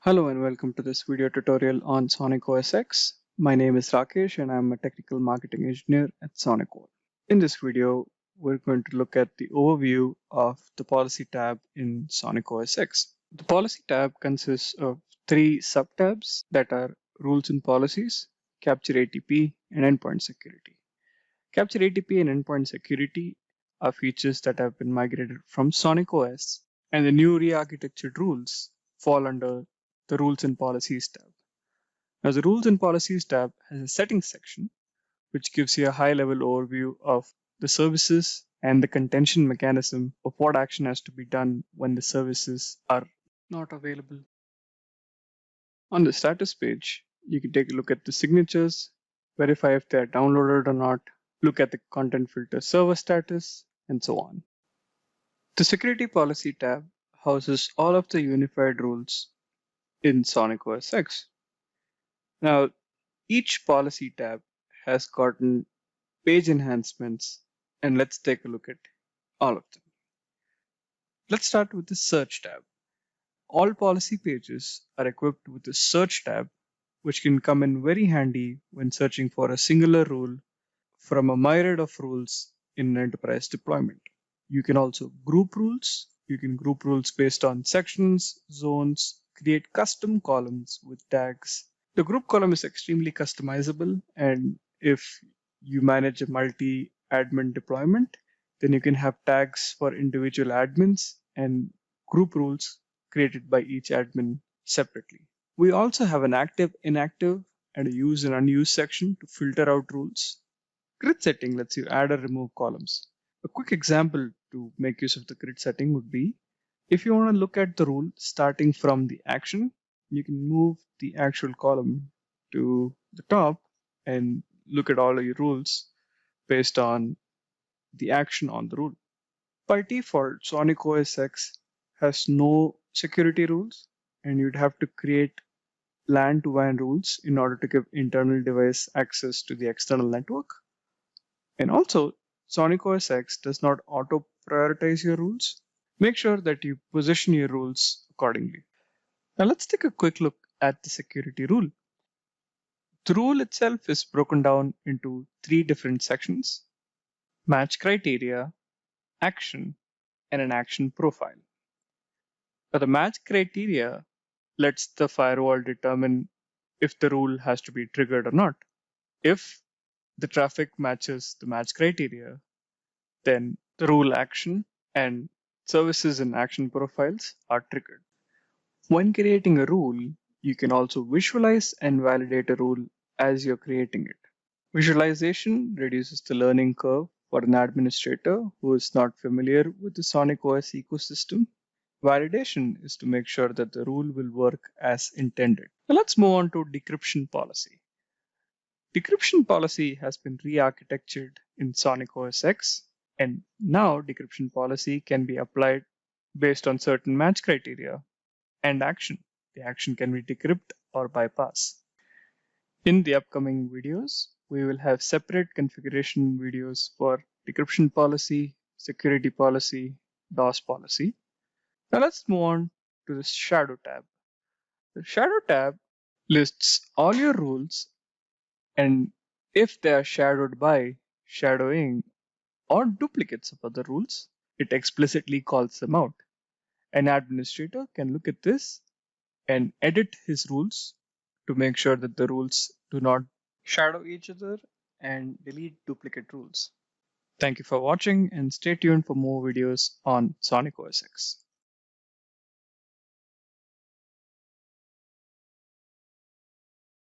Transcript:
Hello and welcome to this video tutorial on SonicOSX. My name is Rakesh and I'm a technical marketing engineer at SonicOSX. In this video, we're going to look at the overview of the policy tab in SonicOSX. The policy tab consists of three subtabs that are rules and policies, capture ATP, and endpoint security. Capture ATP and endpoint security are features that have been migrated from SonicOS, and the new re-architectured rules fall under the Rules and Policies tab. Now, the Rules and Policies tab has a settings section, which gives you a high-level overview of the services and the contention mechanism of what action has to be done when the services are not available. On the status page, you can take a look at the signatures, verify if they are downloaded or not, look at the content filter server status, and so on. The Security Policy tab houses all of the unified rules in SonicOSX. Now, each policy tab has gotten page enhancements, and let's take a look at all of them. Let's start with the Search tab. All policy pages are equipped with the Search tab, which can come in very handy when searching for a singular rule from a myriad of rules in an enterprise deployment. You can also group rules. You can group rules based on sections, zones, create custom columns with tags. The group column is extremely customizable, and if you manage a multi-admin deployment, then you can have tags for individual admins and group rules created by each admin separately. We also have an active, inactive, and a use and unused section to filter out rules. Grid setting lets you add or remove columns. A quick example to make use of the grid setting would be if you want to look at the rule starting from the action, you can move the actual column to the top and look at all of your rules based on the action on the rule. By default, SonicOSX has no security rules, and you'd have to create LAN to WAN rules in order to give internal device access to the external network. And also, SonicOSX does not auto prioritize your rules. Make sure that you position your rules accordingly. Now let's take a quick look at the security rule. The rule itself is broken down into three different sections: match criteria, action, and an action profile. Now the match criteria lets the firewall determine if the rule has to be triggered or not. If the traffic matches the match criteria, then the rule action and services and action profiles are triggered. When creating a rule, you can also visualize and validate a rule as you're creating it. Visualization reduces the learning curve for an administrator who is not familiar with the SonicOS ecosystem. Validation is to make sure that the rule will work as intended. Now let's move on to decryption policy. Decryption policy has been re-architectured in SonicOSX, and now decryption policy can be applied based on certain match criteria and action. The action can be decrypt or bypass. In the upcoming videos, we will have separate configuration videos for decryption policy, security policy, DOS policy. Now let's move on to the Shadow tab. The Shadow tab lists all your rules, and if they are shadowed by, shadowing, or duplicates of other rules, it explicitly calls them out. An administrator can look at this and edit his rules to make sure that the rules do not shadow each other and delete duplicate rules. Thank you for watching and stay tuned for more videos on SonicOSX.